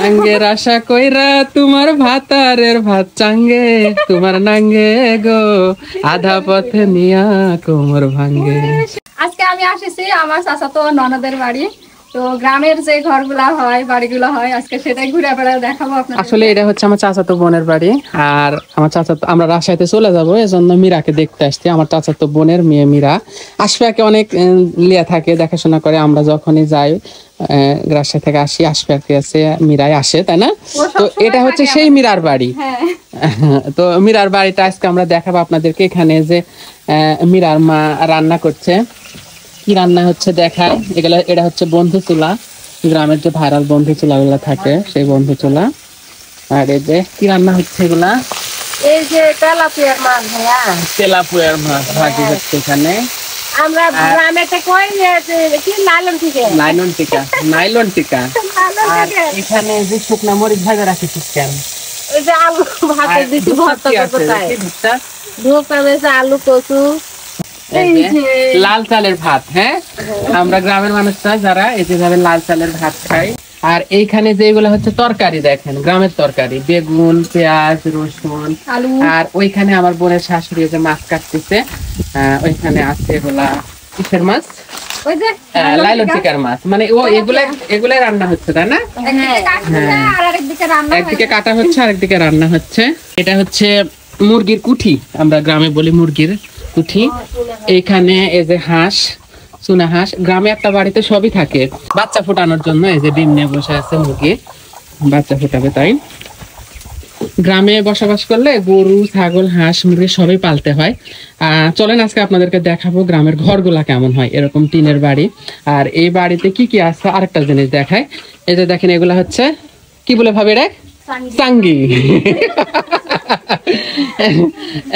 নাঙ্গের আশা কইরা তোমার ভাতারের ভাত চাঙ্গে, তোমার নাঙ্গে গো আধা পথে নিয়া কোমর ভাঙ্গে। আজকে আমি আসিছি আমার চাচাতো ননদের বাড়ি। তো গ্রামের যে ঘরগুলা হয়, বাড়িগুলো হয়, আজকে সেটাই ঘুরে বেড়ায় দেখাবো আপনাদের। আসলে এটা হচ্ছে আমার চাচাতো বোনের বাড়ি। আর আমার চাচাতো, আমরা রাজশাহীতে চলে যাবো, এজন্য মীরাকে দেখতে আসছি। আমার চাচাতো বোনের মেয়ে মীরা। আশফাকে অনেক লিয়া থাকে, দেখাশোনা করে। আমরা যখনই যাই রাজশাহী থেকে আসি, আশফাকে আছে, মীরাই আসে, তাই না? তো এটা হচ্ছে সেই মীরার বাড়ি। তো মীরার বাড়িটা আজকে আমরা দেখাবো আপনাদেরকে। এখানে যে মীরার মা রান্না করছে, কি রান্না হচ্ছে দেখায়। এগুলা, এটা হচ্ছে বন্ধু চুলা, গ্রামের যে ভাইরাল বন্ধু চুলা গুলা থাকে, সেই বন্ধু চুলা। আর এই যে কি রান্না হচ্ছে এগুলা, এই যে তেলাপিয়ার মাছ ভাইয়া, তেলাপুয়ার মাছ ভাজি হচ্ছে এখানে। আমরা গ্রামেতে কই যে কি নাইলন টিকা, নাইলন টিকা, নাইলন টিকা। আর এখানে যে শুকনা মরিচ ভাজা রাখিস কেন? ওই যে আলু ভাতে দিছি, ভর্তা কোথায় ধোকা দিয়েছে, আলু কচু, লাল চালের ভাত। হ্যাঁ, আমরা গ্রামের মানুষরা যারা এই যেভাবে লাল চালের ভাত খাই। আর এইখানে যেগুলো হচ্ছে তরকারি, দেখেন গ্রামের তরকারি, বেগুন, পেঁয়াজ, রসুন, আলু। আর ওইখানে আমার বোনের শাশুড়ি যে মাছ কাটতেছে, ওইখানে আছে এগুলা কিসের মাছ? ওই যে লাইলন টিকার মাছ। মানে ও এগুলাই রান্না হচ্ছে, তাই না? একদিকে কাটা হচ্ছে, আরেকদিকে রান্না হচ্ছে। এটা হচ্ছে মুরগির কুঠি, আমরা গ্রামে বলি মুরগির কুঠি। এইখানে এই যে হাঁস, চুনা হাঁস, গ্রামে একটা বাড়িতে সবই থাকে বাচ্চা ফোটানোর জন্য। এই যে ডিম নিয়ে বসে আছে মুরগি, বাচ্চা ফোটাবে। তাই গ্রামে বসবাস করলে গরু, ছাগল, হাঁস, মুরগি সবই পালতে হয়। চলেন আজকে আপনাদেরকে দেখাবো গ্রামের ঘরগুলা কেমন হয়, এরকম টিনের বাড়ি। আর এই বাড়িতে কি কি আছে আরেকটা জিনিস দেখায়। এই যে দেখেন, এগুলা হচ্ছে কি বলে ভাবে রে, চাঙ্গি।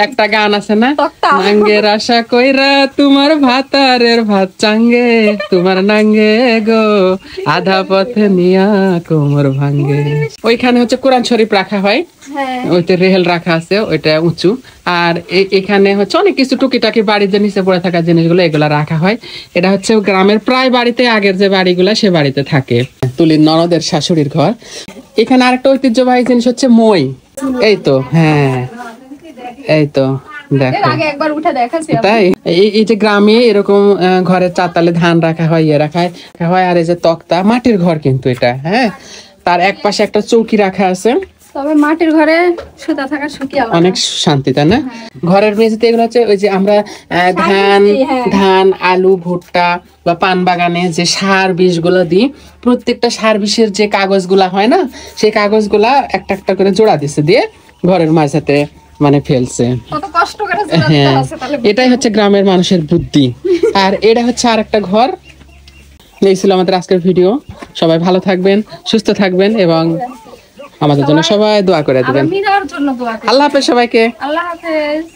একটা গান আছে না, নাঙ্গের আশা কইরা তোমার ভাতারের ভাত চাঙ্গে, তোমার নাঙ্গে গো আধা পথে নিয়া কোমর ভাঙ্গে। ওইখানে হচ্ছে কোরআন শরীফ রাখা হয়, ওইটা রেহেল রাখা আছে, ওইটা উঁচু। আর এখানে হচ্ছে অনেক কিছু টুকিটাকি বাড়ির যে নিচে পড়ে থাকা জিনিসগুলো, এগুলা রাখা হয়। এটা হচ্ছে গ্রামের প্রায় বাড়িতে, আগের যে বাড়িগুলা সে বাড়িতে থাকে। তুলির ননদের শাশুড়ির ঘর। এখানে আরেকটা ঐতিহ্যবাহী জিনিস হচ্ছে মই। এই তো, হ্যাঁ, এই তো দেখো, তাই এই যে গ্রামে এরকম ঘরের চাতালে ধান রাখা হয়, ইয়ে রাখা হয়। আর এই যে তক্তা, মাটির ঘর কিন্তু এটা। হ্যাঁ, তার এক পাশে একটা চৌকি রাখা আছে। তবে মাটির ঘরে সুতা থাকা সুখী, অনেক শান্তি, তাই না? ঘরের মেঝেতে এগুলো হচ্ছে ওই যে আমরা ধান, আলু, ভুট্টা বা পান বাগানে যে সার বিষ গুলো দিই, প্রত্যেকটা সার বিষের যে কাগজ গুলা হয় না, সেই কাগজ গুলা একটা একটা করে জোড়া দিছে, দিয়ে ঘরের মাঝাতে মানে ফেলছে। হ্যাঁ, এটাই হচ্ছে গ্রামের মানুষের বুদ্ধি। আর এটা হচ্ছে আর একটা ঘর। এই ছিল আমাদের আজকের ভিডিও। সবাই ভালো থাকবেন, সুস্থ থাকবেন এবং আমাদের জন্য সবাই দোয়া করে দিবেন। আল্লাহ হাফেজ সবাইকে। আল্লাহ হাফেজ।